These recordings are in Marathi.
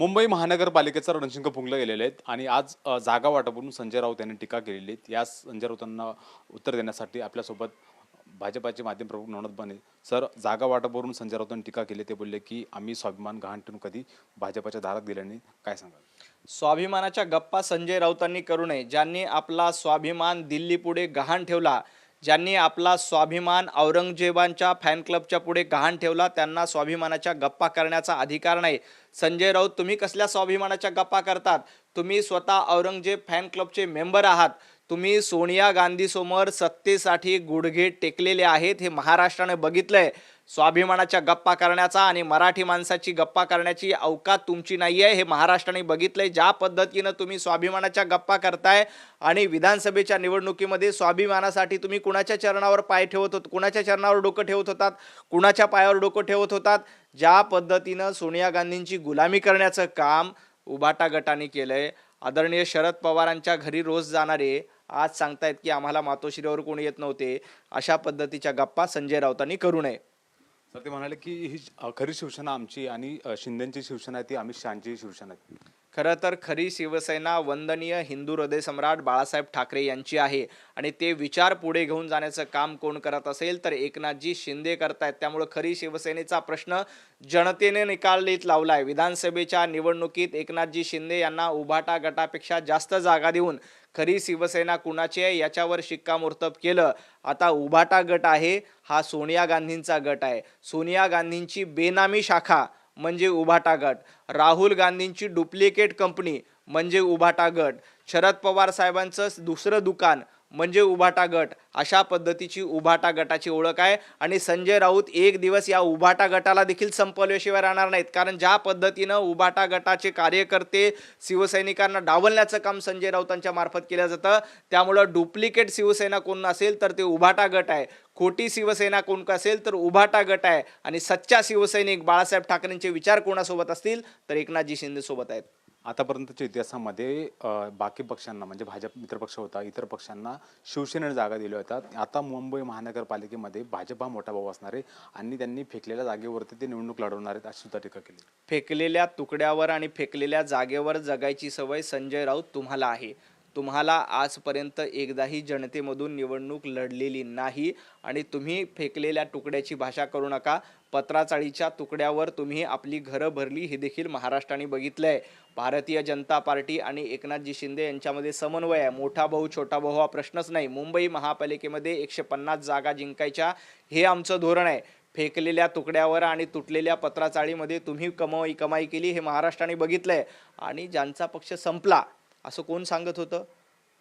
मुंबई महानगरपालिकेचं रणशिंग फुंकलं गेलेले आहेत आणि आज जागा वाटपावरून संजय राऊत यांनी टीका केलेली आहे. या संजय राऊतांना उत्तर देण्यासाठी आपल्यासोबत भाजपाचे माध्यम प्रमुख नवनाथ बने सर, जागा वाटपावरून संजय राऊतांनी टीका केली. ते बोलले की आम्ही स्वाभिमान गहाण ठेवून कधी भाजपाच्या दारात गेले नाही. काय सांगाल? स्वाभिमानाच्या गप्पा संजय राऊतांनी करू नये. ज्यांनी आपला स्वाभिमान दिल्ली पुढे गहाण ठेवला, ज्यांनी आपला स्वाभिमान औरंगजेबांच्या फॅन क्लबच्या पुढे गहाण ठेवला, त्यांना स्वाभिमानाच्या गप्पा करण्याचा अधिकार नाही. संजय राऊत, तुम्ही कसल्या स्वाभिमानाच्या गप्पा करतात? तुम्ही स्वतः औरंगजेब फॅन क्लबचे मेंबर आहात. तुम्ही सोनिया गांधी समोर सत्तेसाठी गुडघे टेकलेले आहेत, हे महाराष्ट्राने बघितलंय. स्वाभिमानाच्या गप्पा करण्याचा आणि मराठी माणसाची गप्पा करण्याची अवकात तुमची नाही आहे, हे महाराष्ट्राने बघितलंय. ज्या पद्धतीनं तुम्ही स्वाभिमानाच्या गप्पा करताय आणि विधानसभेच्या निवडणुकीमध्ये स्वाभिमानासाठी तुम्ही कुणाच्या चरणावर पाय ठेवत होत, कुणाच्या चरणावर डोकं ठेवत होतात, कुणाच्या पायावर डोकं ठेवत होतात. ज्या पद्धतीनं सोनिया गांधींची गुलामी करण्याचं काम उभाटा गटाने केलंय. आदरणीय शरद पवारांच्या घरी रोज जाणारे आज सांगतायत की आम्हाला मातोश्रीवर कोणी येत नव्हते. अशा पद्धतीच्या गप्पा संजय राऊतांनी करू नये. सर, ते म्हणाले की ही खरी शिवसेना आमची आणि शिंदेची शिवसेना आहे ती अमित शहाची शिवसेना आहे. खरं तर खरी शिवसेना वंदनीय हिंदू हृदय सम्राट बाळासाहेब ठाकरे यांची आहे आणि ते विचार पुढे घेऊन जाण्याचं काम कोण करत असेल तर एकनाथजी शिंदे करतायत. त्यामुळे खरी शिवसेनेचा प्रश्न जनतेने निकालीत लावलाय. विधानसभेच्या निवडणुकीत एकनाथजी शिंदे यांना उभाटा गटापेक्षा जास्त जागा देऊन खरी शिवसेना कुणाची आहे याच्यावर शिक्कामोर्तब केलं. आता उभाटा गट आहे हा सोनिया गांधींचा गट आहे. सोनिया गांधींची बेनामी शाखा म्हणजे उभाटा गट, राहुल गांधींची डुप्लिकेट कंपनी म्हणजे उभाटा गट, शरद पवार साहेबांचं दुसरं दुकान म्हणजे उभाटा गट. अशा पद्धतीची उभाटा गटाची ओळख आहे आणि संजय राऊत एक दिवस या उभाटा गटाला देखील संपवल्याशिवाय राहणार नाहीत. कारण ज्या पद्धतीनं उभाटा गटाचे कार्यकर्ते शिवसैनिकांना डावलण्याचं काम संजय राऊतांच्या मार्फत केलं जातं, त्यामुळं डुप्लिकेट शिवसेना कोण असेल तर ते उभाटा गट आहे, खोटी शिवसेना कोण असेल तर उभाटा गट आहे आणि सच्चा शिवसैनिक बाळासाहेब ठाकरेंचे विचार कोणासोबत असतील तर एकनाथजी शिंदे सोबत आहेत. आतापर्यंतच्या इतिहासामध्ये बाकी पक्षांना म्हणजे भाजप मित्र पक्ष होता, इतर पक्षांना शिवसेनेने जागा दिल्या होत्या. आता मुंबई महानगरपालिकेमध्ये भाजप हा मोठा भाऊ असणार आहे आणि त्यांनी फेकलेल्या जागेवरती ते निवडणूक लढवणार आहेत अशी सुद्धा टीका केली. फेकलेल्या तुकड्यावर आणि फेकलेल्या जागेवर जगायची सवय संजय राऊत तुम्हाला आहे. तुम्हाला आजपर्यंत एकदाही जनतेमधून निवडणूक लढलेली नाही आणि तुम्ही फेकलेल्या तुकड्याची भाषा करू नका. पत्राचाळीच्या तुकड्यावर तुम्ही आपली घरं भरली हे देखील महाराष्ट्राने बघितलंय. भारतीय जनता पार्टी आणि एकनाथजी शिंदे यांच्यामध्ये समन्वय आहे. मोठा भाऊ छोटा भाऊ हा प्रश्नच नाही. मुंबई महापालिकेमध्ये 150 जागा जिंकायच्या हे आमचं धोरण आहे. फेकलेल्या तुकड्यावर आणि तुटलेल्या पत्राचाळीमध्ये तुम्ही कमाई केली हे महाराष्ट्राने बघितलंय. आणि ज्यांचा पक्ष संपला असं कोण सांगत होतं?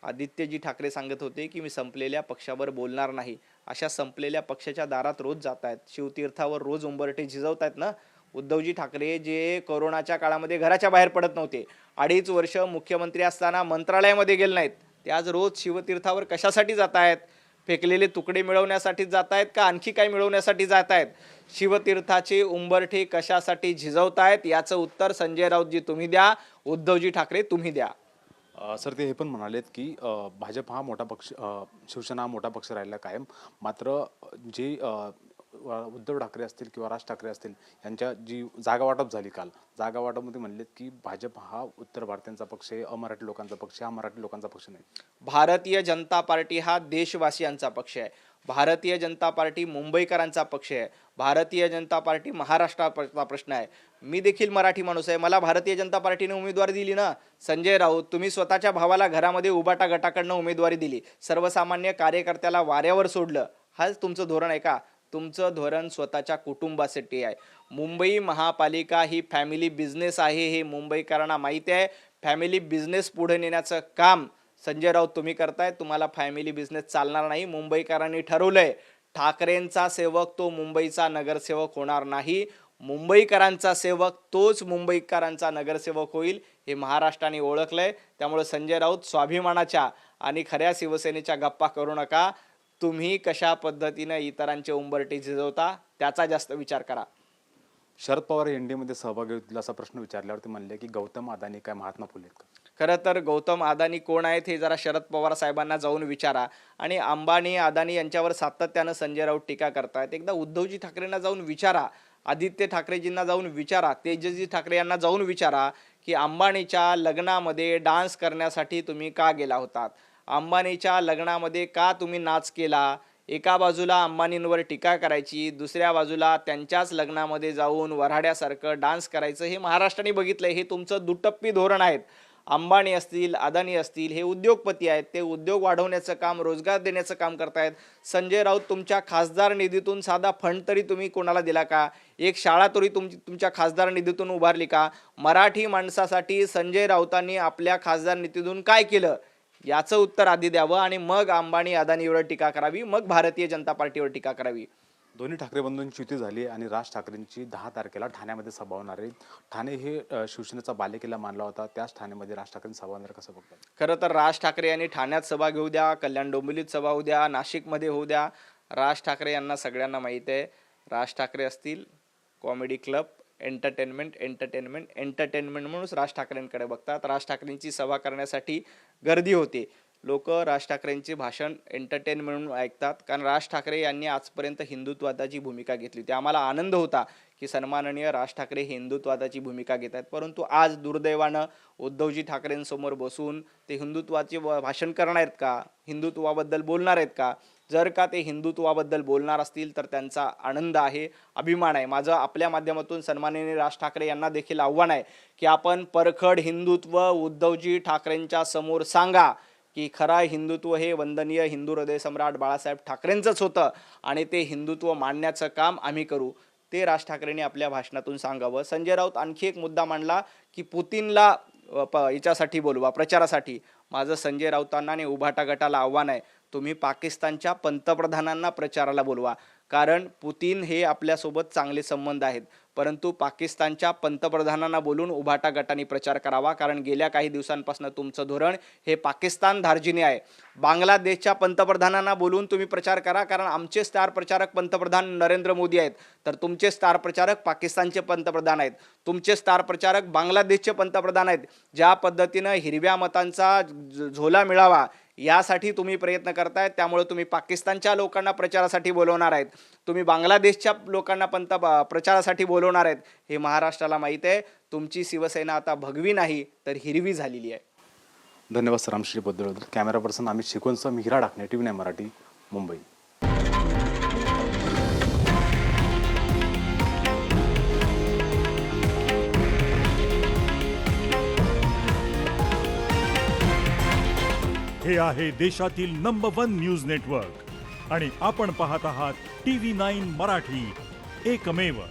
आदित्यजी ठाकरे सांगत होते की मी संपलेल्या पक्षावर बोलणार नाही. अशा संपलेल्या पक्षाच्या दारात रोज जात आहेत, शिवतीर्थावर रोज उंबरठे झिजवत ना. उद्धवजी ठाकरे जे कोरोनाच्या काळामध्ये घराच्या बाहेर पडत नव्हते, 2.5 वर्ष मुख्यमंत्री असताना मंत्रालयामध्ये गेले नाहीत, ते आज रोज शिवतीर्थावर कशासाठी जात आहेत? फेकलेले तुकडे मिळवण्यासाठी जात आहेत का आणखी काय मिळवण्यासाठी जात आहेत? शिवतीर्थाचे उंबरठे कशासाठी झिजवतायत याचं उत्तर संजय राऊतजी तुम्ही द्या, उद्धवजी ठाकरे तुम्ही द्या. सर, ते हे पण म्हणालेत की भाजप हा मोठा पक्ष, शिवसेना हा मोठा पक्ष राहिला कायम. मात्र जे उद्धव ठाकरे असतील किंवा राज ठाकरे असतील यांच्या जी जागा वाटप झाली काल, जागा वाटपमध्ये म्हणलेत की भाजप हा उत्तर भारतीयांचा पक्ष आहे, अमराठी लोकांचा पक्ष, हा मराठी लोकांचा पक्ष नाही. भारतीय जनता पार्टी हा देशवासियांचा पक्ष आहे. भारतीय जनता पार्टी मुंबईकरांचा पक्ष आहे. भारतीय जनता पार्टी महाराष्ट्राचा प्रश्न आहे. मी देखील मराठी माणूस आहे. मला भारतीय जनता पार्टीने उमेदवारी दिली ना. संजय राऊत, तुम्ही स्वतःच्या भावाला घरामध्ये उभाटा गटाकडनं उमेदवारी दिली, सर्वसामान्य कार्यकर्त्याला वाऱ्यावर सोडलं. हाच तुमचं धोरण आहे का? तुमचं धोरण स्वतःच्या कुटुंबासाठी आहे. मुंबई महापालिका ही फॅमिली बिझनेस आहे हे मुंबईकरांना माहिती आहे. फॅमिली बिझनेस पुढे नेण्याचं काम संजय राऊत तुम्ही करताय. तुम्हाला फॅमिली बिझनेस चालणार नाही. मुंबईकरांनी ठरवलंय, ठाकरेंचा सेवक तो मुंबईचा नगरसेवक होणार नाही. मुंबईकरांचा सेवक तोच मुंबईकरांचा नगरसेवक होईल हे महाराष्ट्राने ओळखलंय. त्यामुळे संजय राऊत, स्वाभिमानाच्या आणि खऱ्या शिवसेनेच्या गप्पा करू नका. तुम्ही कशा पद्धतीने इतरांचे उंबरटे झिजवता त्याचा जास्त विचार करा. शरद पवार एनडीएमध्ये सहभागी होतील असा प्रश्न विचारल्यावर ते म्हणले की गौतम अदानी काय महात्मा फुले आहेत का? खरं तर गौतम अदानी कोण आहेत हे जरा शरद पवार साहेबांना जाऊन विचारा. आणि अंबानी अदानी यांच्यावर सातत्यानं संजय राऊत टीका करतायत. एकदा उद्धवजी ठाकरेंना जाऊन विचारा. आदित्य ठाकरेजींना जाऊन विचारा, तेजस्वी ठाकरे यांना जाऊन विचारा की अंबानीच्या लग्नामध्ये डान्स करण्यासाठी तुम्ही का गेला होतात? अंबानीच्या लग्नामध्ये का तुम्ही नाच केला? एका बाजूला अंबानींवर टीका करायची, दुसऱ्या बाजूला त्यांच्याच लग्नामध्ये जाऊन वऱ्हाड्यासारखं डान्स करायचं. हे महाराष्ट्राने बघितलंय. हे तुमचं दुटप्पी धोरण आहे. अंबानी असतील, अदानी असतील, हे उद्योगपती आहेत. ते उद्योग वाढवण्याचं काम, रोजगार देण्याचं काम करतायत. संजय राऊत तुमच्या खासदार निधीतून साधा फंड तरी तुम्ही कोणाला दिला का? एक शाळा तरी तुमच्या खासदार निधीतून उभारली का? मराठी माणसासाठी संजय राऊतांनी आपल्या खासदार निधीतून काय केलं याचं उत्तर आधी द्यावं आणि मग अंबानी अदानीवर टीका करावी, मग भारतीय जनता पार्टीवर टीका करावी. दोन्ही ठाकरे बंधूंची युती झाली आणि राज ठाकरेंची 10 तारखेला ठाण्यामध्ये सभा होणार आहे. ठाणे हे शिवसेनेचा बालेकिल्ला मानला होता. त्याच ठाण्यामध्ये राज ठाकरेंची सभा होणार, कसं बघतात? खरं तर राज ठाकरे यांनी ठाण्यात सभा घेऊ द्या, कल्याण डोंबिवलीत सभा होऊ द्या, नाशिकमध्ये होऊ द्या. राज ठाकरे यांना सगळ्यांना माहीत आहे. राज ठाकरे असतील, कॉमेडी क्लब, एंटरटेनमेंट म्हणूनच राज ठाकरेंकडे बघतात. राज ठाकरेंची सभा करण्यासाठी गर्दी होते. लोक राज ठाकरेंचे भाषण एंटरटेन म्हणून ऐकतात, कारण राज ठाकरे यांनी आजपर्यंत हिंदुत्ववादाची भूमिका घेतली होती. आम्हाला आनंद होता की सन्माननीय राज ठाकरे हिंदुत्ववादाची भूमिका घेत आहेत, परंतु आज दुर्दैवानं उद्धवजी ठाकरेंसमोर बसून ते हिंदुत्वाचे भाषण करणार आहेत का? हिंदुत्वाबद्दल बोलणार आहेत का? जर का ते हिंदुत्वाबद्दल बोलणार असतील तर त्यांचा आनंद आहे, अभिमान आहे. माझं आपल्या माध्यमातून सन्माननीय राज ठाकरे यांना देखील आव्हान आहे की आपण परखड हिंदुत्व उद्धवजी ठाकरेंच्या समोर सांगा की खरा हिंदुत्व हे वंदनीय हिंदू हृदय सम्राट बाळासाहेब ठाकरेंचंच होतं आणि ते हिंदुत्व मांडण्याचं काम आम्ही करू. ते राज ठाकरेंनी आपल्या भाषणातून सांगावं. संजय राऊत आणखी एक मुद्दा मांडला की पुतीनला याच्यासाठी बोलवा, प्रचारासाठी. माझं संजय राऊतांना आणि उभाटा गटाला आव्हान आहे, तुम्ही पाकिस्तानच्या पंतप्रधानांना प्रचाराला बोलवा, कारण पुतीन हे आपल्यासोबत चांगले संबंध आहेत, परंतु पाकिस्तानच्या पंतप्रधानांना बोलून उभाटा गटाने प्रचार करावा, कारण गेल्या काही दिवसांपासून तुमचं धोरण हे पाकिस्तान धार्जिणे आहे. बांगलादेशच्या पंतप्रधानांना बोलून तुम्ही प्रचार करा, कारण आमचे स्टार प्रचारक पंतप्रधान नरेंद्र मोदी आहेत, तर तुमचे स्टार प्रचारक पाकिस्तानचे पंतप्रधान आहेत, तुमचे स्टार प्रचारक बांगलादेशचे पंतप्रधान आहेत. ज्या पद्धतीनं हिरव्या मतांचा झोला मिळावा यासाठी तुम्ही प्रयत्न करतायत, त्यामुळे तुम्ही पाकिस्तानच्या लोकांना प्रचारासाठी बोलवणार आहेत, तुम्ही बांगलादेशच्या लोकांना प्रचारासाठी बोलवणार आहेत. हे महाराष्ट्राला माहीत आहे. तुमची शिवसेना आता भगवी नाही तर हिरवी झालेली आहे. धन्यवाद सर आमची बद्दल. Camera person Amit शिकवणसह Mihira Dakne, TV9 Marathi, Mumbai. हे आहे देशातील नंबर 1 न्यूज नेटवर्क आणि आपण पाहत आहात TV9 मराठी, एकमेव.